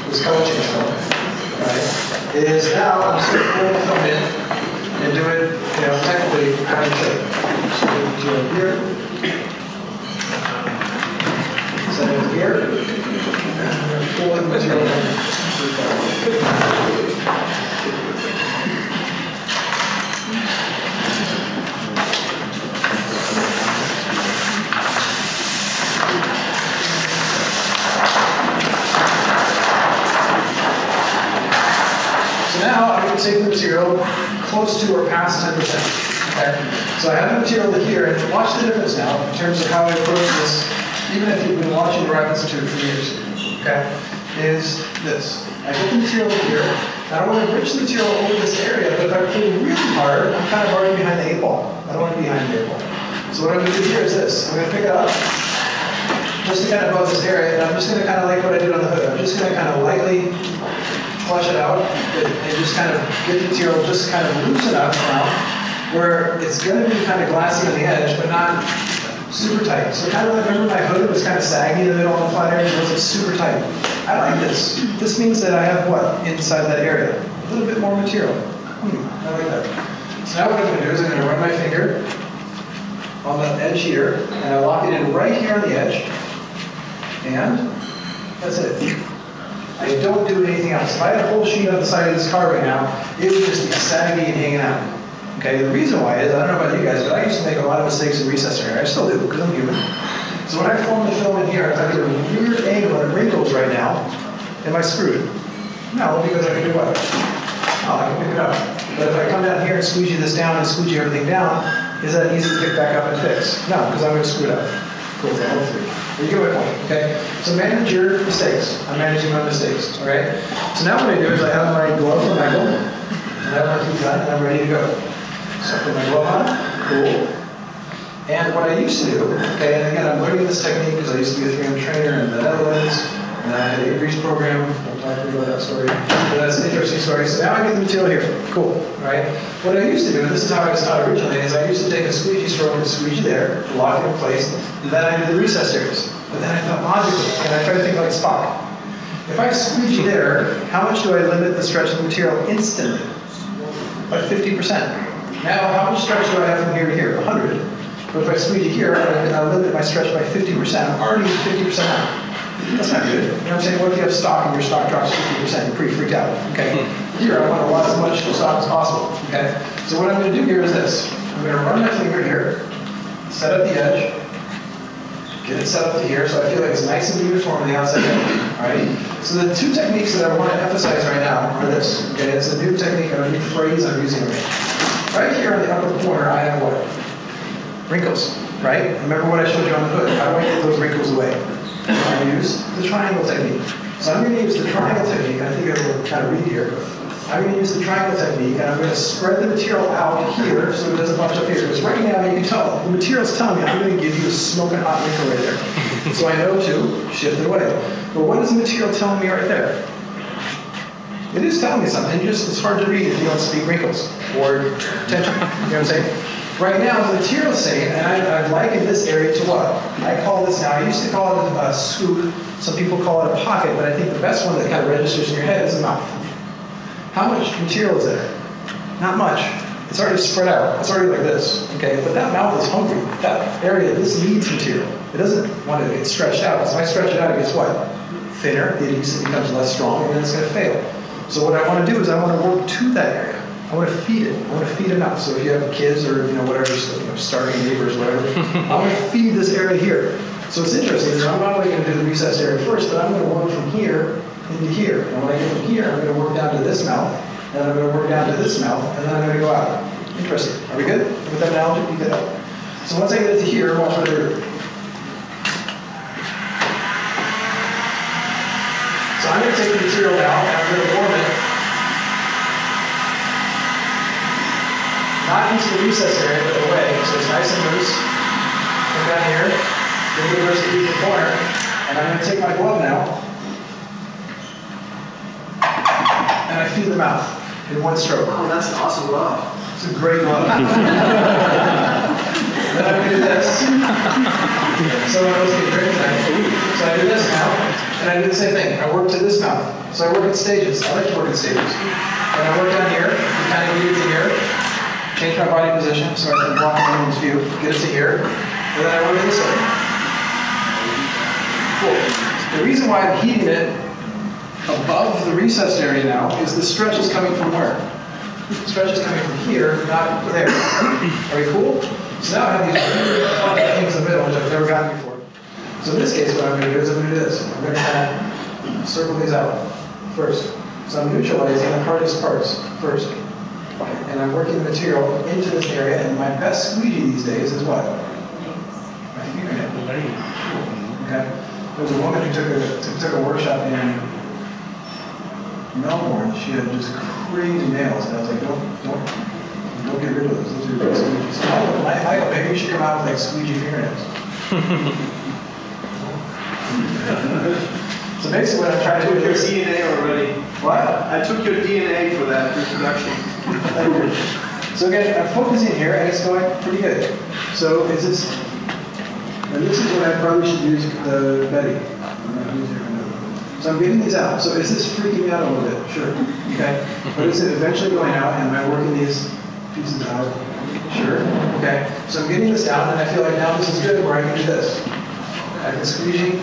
this color change film, right, is now I'm just going to pull the film in and do it, technically how you should. So put the material here, set it here, and I'm going to pull the material in. Now I'm going to take the material close to or past 10%. Okay? So I have the material here, and watch the difference now in terms of how I approach this, even if you've been watching the Rap Institute for years. Okay? Is this. I get the material here, and I want to enrich the material over this area, but if I pull really hard, I'm kind of already behind the 8 ball. I don't want to be behind the 8 ball. So what I'm going to do here is this. I'm going to pick it up just to kind of above this area, and I'm just going to kind of like what I did on the hood. I'm just going to kind of lightly flush it out and just kind of get the material just kind of loose enough now where it's going to be kind of glassy on the edge, but not super tight. So kind of like, remember my hood was kind of saggy in the middle on the flat area? It wasn't super tight. I like this. This means that I have what inside that area? A little bit more material. I like that. So now what I'm going to do is I'm going to run my finger on the edge here, and I lock it in right here on the edge, and that's it. I don't do anything else. If I had a whole sheet on the side of this car right now, it would just be saggy and hanging out. Okay, the reason why is, I don't know about you guys, but I used to make a lot of mistakes in recess area. I still do, because I'm human. So when I form the film in here, if I get a weird angle and it wrinkles right now, am I screwed? No, because I can do what? Oh, I can pick it up. But if I come down here and squeegee this down and squeegee everything down, is that easy to pick back up and fix? No, because I'm going to screw it up. Cool, so hopefully. You get my point, okay? So manage your mistakes. I'm managing my mistakes, all right? So now what I do is I have my glove from Michael, and I have my heat gun, and I'm ready to go. So I put my glove on, cool. And what I used to do, okay, and again, I'm learning this technique because I used to be a 3M trainer in the Netherlands, and I had a grease program. I'll talk to you about that story. But that's an interesting story. So now I get the material here. Cool, all right? What I used to do, and this is how I was taught originally, is I used to take a squeegee stroke and squeegee there, lock it in place, and then I did the recessed areas. But then I thought logically, and I tried to think like Spock. If I squeegee there, how much do I limit the stretch of the material instantly? By 50%. Now, how much stretch do I have from here to here? 100. But if I squeegee here, I limit my stretch by 50%. I'm already 50% out. That's not good. You know what I'm saying? What if you have stock and your stock drops 50%? You're pretty freaked out. Okay. Here, I want to want as much stock as possible. Okay. So what I'm going to do here is this. I'm going to run my finger here, set up the edge, get it set up to here so I feel like it's nice and uniform on the outside edge. All right. So the two techniques that I want to emphasize right now are this. Okay. It's a new technique and a new phrase I'm using right now. Right here on the upper corner, I have what? Wrinkles. Right. Remember what I showed you on the hood. How do I get those wrinkles away? I use the triangle technique. So I'm going to use the triangle technique. I think I will kind of read here. I'm going to use the triangle technique, and I'm going to spread the material out here so it doesn't bunch up here. Because right now, you can tell, the material's telling me I'm going to give you a smoking hot wrinkle right there. So I know to shift it away. But what is the material telling me right there? It is telling me something. It's hard to read if you don't speak wrinkles or tension. You know what I'm saying? Right now, the material is saying, and I've likened this area to what? I call this now, I used to call it a scoop. Some people call it a pocket, but I think the best one that kind of registers in your head is a mouth. How much material is there? Not much. It's already spread out. It's already like this, okay? But that mouth is hungry. That area, this needs material. It doesn't want to get stretched out. So if I stretch it out, it gets what? Thinner. The adhesive becomes less strong, and then it's going to fail. So what I want to do is I want to work to that area. I want to feed it. I want to feed enough. So if you have kids or whatever, starting neighbors, whatever, I want to feed this area here. So it's interesting. So I'm not only going to do the recessed area first, but I'm going to work from here into here. And when I get from here, I'm going to work down to this mouth, and I'm going to work down to this mouth, and then I'm going to go out. Interesting. Are we good with that analogy? You good? So once I get it to here, watch what I do. So I'm going to take the material now, and I'm going to warm it. Not into the recess area, but away, so it's nice and loose. Come down here, get the first to the corner, and I'm going to take my glove now, and I feed the mouth in one stroke. Oh, that's an awesome glove. It's a great glove. Then I'm going to do this. Someone else can drink that. So I do this now, And I do the same thing. I work to this mouth. So I work in stages. I like to work in stages. And I work down here, kind of get it to here, change my body position so I can block anyone's view, get it to here, and then I work this way. Cool. The reason why I'm heating it above the recessed area now is the stretch is coming from where? The stretch is coming from here, not there. Are we cool? So now I have these really fun things in the middle, which I've never gotten before. So in this case, what I'm going to do is I'm going to do this. I'm going to kind of circle these out first. So I'm neutralizing the hardest parts first. And I'm working the material into this area, and my best squeegee these days is what? My fingernail. Okay? There was a woman who took a workshop in Melbourne. She had just crazy nails, and I was like, don't get rid of those. Those are great squeegees. I go, maybe you should come out with like squeegee fingernails. So basically what I'm trying to do is... your DNA already. What? I took your DNA for that reproduction. So again, I'm focusing here, and it's going pretty good. So is this... And this is what I probably should use the Betty. So I'm getting these out. So is this freaking me out a little bit? Sure. Okay. But is it eventually going out, and am I working these pieces out? Sure. Okay. So I'm getting this out, and I feel like now this is good, where I can do this. I can squeegee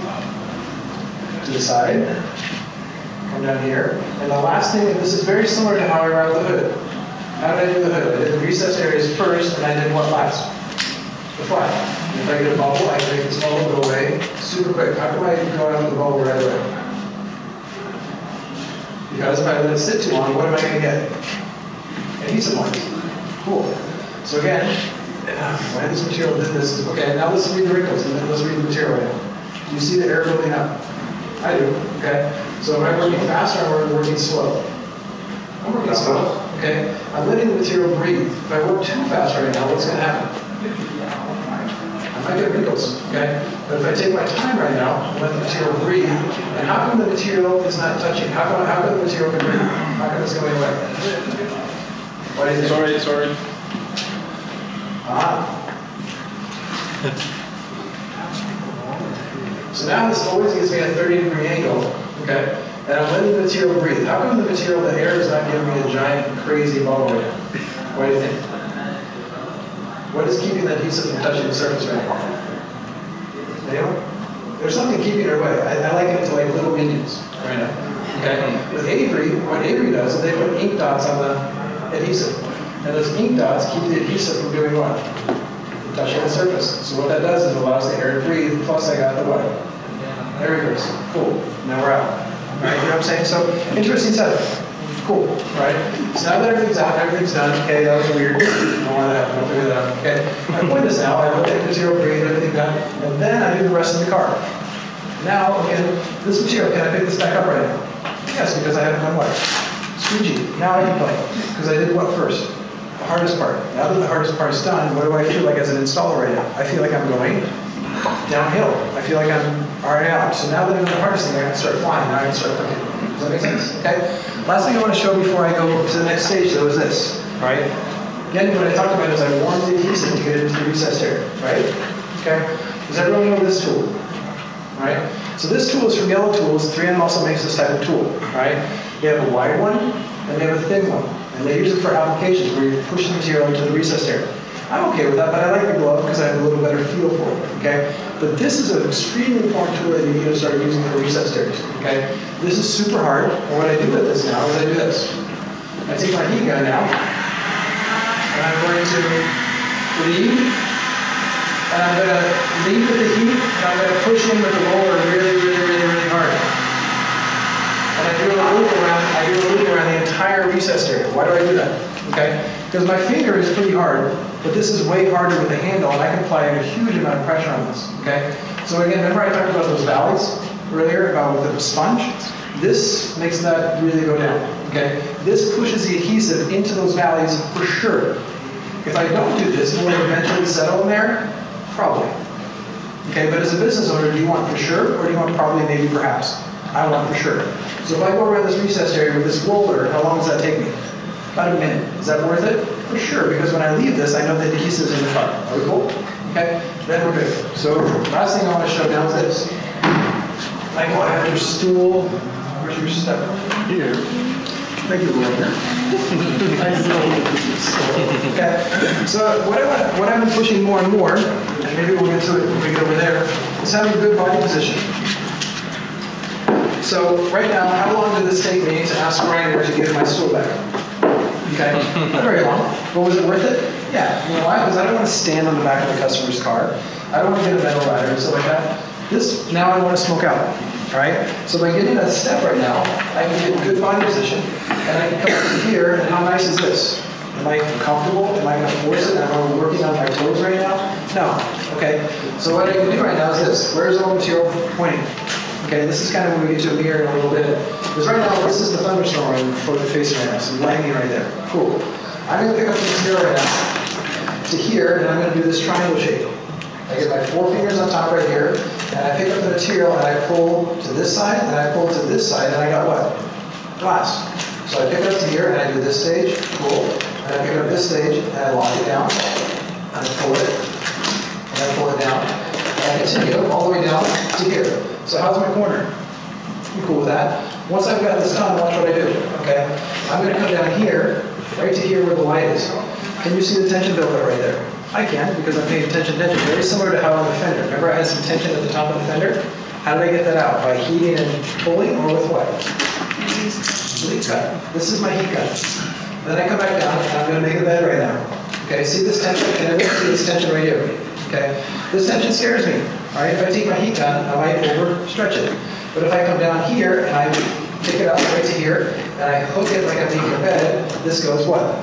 to the side, come down here. And the last thing, and this is very similar to how I route the hood. How did I do the hood? I did the recessed areas first, and I did what last? The flat. And if I get a bubble, I can make this bubble go away super quick. How come I go out of the bubble right away? Because if I let it sit too long, what am I going to get? Adhesive lines. Cool. So again, when this material did this, okay, now let's read the wrinkles, and then let's read the material right now. Do you see the air building up? I do, okay? So am I working fast or am I working slow? I'm working slow, okay? I'm letting the material breathe. If I work too fast right now, what's going to happen? I might get wrinkles, okay? But if I take my time right now and let the material breathe, and how come the material is not touching? How come the material can breathe? How come it's going away? What do you think? Sorry. So now this always gives me a 30-degree angle, okay? And I'm letting the material breathe. How come the material, the air is not giving me a giant, crazy bubble right now? What do you think? What is keeping the adhesive from touching the surface right now? Anyone? There's something keeping it away. I liken it to like little minions right now. Okay? With Avery, what Avery does is they put ink dots on the adhesive. And those ink dots keep the adhesive from doing what? Touching the surface. So what that does is it allows the air to breathe, plus I got the what? There it goes. Cool. Now we're out. Right? You know what I'm saying? So, interesting setup. Cool. Right? So now that everything's out, everything's done. Okay, that was weird. I don't want that to happen. I'll figure that out. Okay. My point is now, I let the material breathe, everything done, and then I do the rest of the car. Now, again, this material, can I pick this back up right now? Yes, because I haven't done what? Squeegee. Now I can play. Because I did what first? The hardest part. Now that the hardest part is done, what do I feel like as an installer right now? I feel like I'm going downhill. I feel like I'm already out. So now that I'm doing the hardest thing, I can start flying. Now I can start cooking. Does that make sense? Okay? Last thing I want to show before I go to the next stage, though, is this. Right? Again, what I talked about is I warmed the adhesive to get it into the recessed area. Right? Okay? Does everyone know this tool? Right? So this tool is from Yellow Tools. 3M also makes this type of tool. Right? They have a wide one, and they have a thin one. And they use it for applications where you push the material into the recessed area. I'm okay with that, but I like the glove because I have a little better feel for it, okay? But this is an extremely important tool that you need to start using for recessed areas, okay? This is super hard, and what I do with this now is I do this. I take my heat gun now, and I'm going to lead, and I'm going to lead with the heat, and I'm going to push in with the roller really hard. And I do a loop around the entire recessed area. Why do I do that? Okay? Because my finger is pretty hard, but this is way harder with the handle, and I can apply a huge amount of pressure on this. Okay? So again, remember I talked about those valleys earlier, about with the sponge? This makes that really go down. Okay? This pushes the adhesive into those valleys for sure. If I don't do this, will it eventually settle in there? Probably. Okay, but as a business owner, do you want for sure, or do you want probably, maybe, perhaps? I want for sure. So if I go around this recessed area with this roller, how long does that take me? About a minute. Is that worth it? For sure, because when I leave this, I know the adhesive is in the car. Are we cool? Okay, then we're good. So last thing I want to show now is this. Michael, I have your stool. Where's your step? Here. Thank you, Lord. Okay. So what I've been pushing more and more, and maybe we'll get to it when we get over there, is having a good body position. So right now, how long did this take me to ask Ryder to give my stool back? Okay, not very long. But was it worth it? Yeah. You know why? Because I don't want to stand on the back of the customer's car. I don't want to get a metal rider and stuff like that. This, now I want to smoke out. All right? So by getting that step right now, I can get a good body position, and I can come up to here, and how nice is this? Am I comfortable? Am I going to force it? Am I working on my toes right now? No. Okay? So what I can do right now is this. Where's all the material pointing? Okay, this is kind of when we get to a mirror in a little bit. Because right now, this is the thunderstorm I'm facing right now, so lightning right there. Cool. I'm going to pick up the material right now to here, and I'm going to do this triangle shape. I get my 4 fingers on top right here, and I pick up the material, and I pull to this side, and I pull to this side, and I got what? Glass. So I pick it up to here, and I do this stage, cool. And I pick up this stage, and I lock it down, and I pull it, and I pull it down. And I continue all the way down to here. So how's my corner? I'm cool with that. Once I've got this done, watch what I do, okay? I'm going to come down here, right to here where the light is. Can you see the tension buildup right there? I can, because I'm paying attention. Very similar to how on the fender. Remember I had some tension at the top of the fender? How did I get that out? By heating and pulling, or with what? Heat gun. This is my heat gun. Then I come back down, and I'm going to make a bed right now. Okay, see this tension? Can everyone see this tension right here? Okay, this tension scares me. All right, if I take my heat gun, I might overstretch it. But if I come down here, and I pick it up right to here, and I hook it like I'm making a bed, this goes what?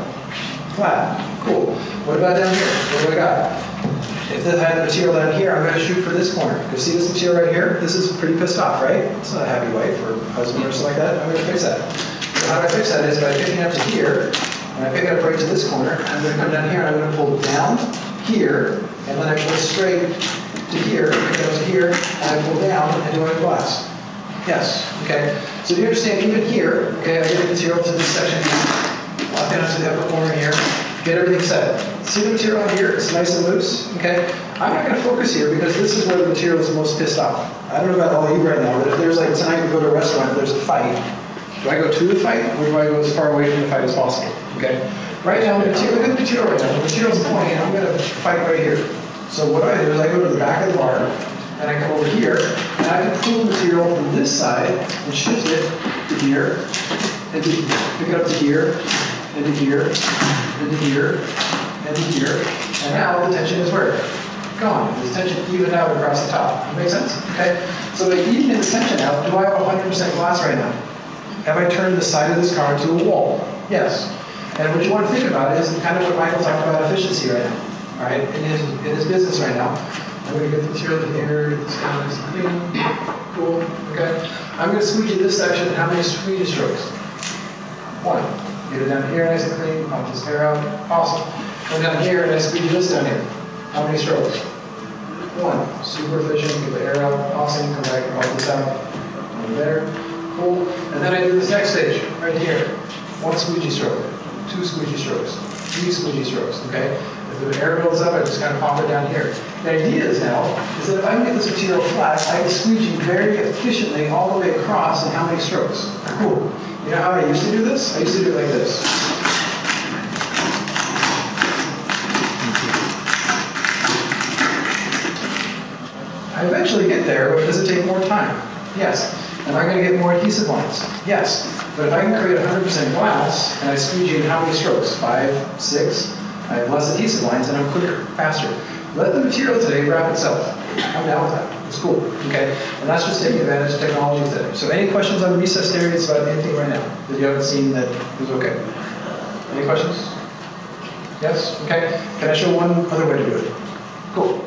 Flat. Cool. What about down here? What do I got? If I had the material down here, I'm going to shoot for this corner. You see this material right here? This is pretty pissed off, right? It's not a happy wife or husband or something like that. I'm going to fix that. So how do I fix that is by picking it up to here, and I pick it up right to this corner. I'm going to come down here, and I'm going to pull down here, and then I pull straight to here, pick it up to here, and I pull down, and do I have glass? Yes. Okay. So do you understand? Even here, okay, I get the material to this section here, lock down to the upper corner here. Get everything set. See the material on here? It's nice and loose, okay? I'm not going to focus here because this is where the material is the most pissed off. I don't know about all of you right now, but if there's like tonight we go to a restaurant and there's a fight, do I go to the fight or do I go as far away from the fight as possible, okay? Right now, look at the material right now. The material's pointing and I'm going to fight right here. So what I do is I go to the back of the bar and I come over here and I can pull the material from this side and shift it to here and to pick it up to here and to here and to here and to here. And now the tension is where? Gone. The tension evened out across the top. That makes sense? Okay? So by evening the tension out, do I have 100% glass right now? Have I turned the side of this car into a wall? Yes. And what you want to think about is kind of what Michael talked about efficiency right now. All right? In his business right now. I'm going to get the material in here, get this down, this clean. Cool. Okay? I'm going to squeegee this section. How many squeegee strokes? 1. Get it down here nice and clean, pump this air out. Awesome. Go down here and I squeegee this down here. How many strokes? 1. Super efficient, get the air out. Awesome. Come back and pump this out. Over there. Cool. And then I do this next stage, right here. 1 squeegee stroke, 2 squeegee strokes, 3 squeegee strokes, okay? If the air builds up, I just kind of pop it down here. The idea is now, is that if I can get this material flat, I can squeegee very efficiently all the way across in how many strokes? Cool. You know how I used to do this? I used to do it like this. I eventually get there, but does it take more time? Yes. Am I going to get more adhesive lines? Yes. But if I can create 100% glass, and I squeegee in how many strokes? 5, 6, I have less adhesive lines, and I'm quicker, faster. Let the material today wrap itself. I'm down with that. It's cool, okay? And that's just taking advantage of technology today. So any questions on recessed areas about anything right now that you haven't seen that is okay? Any questions? Yes? Okay. Can I show one other way to do it? Cool.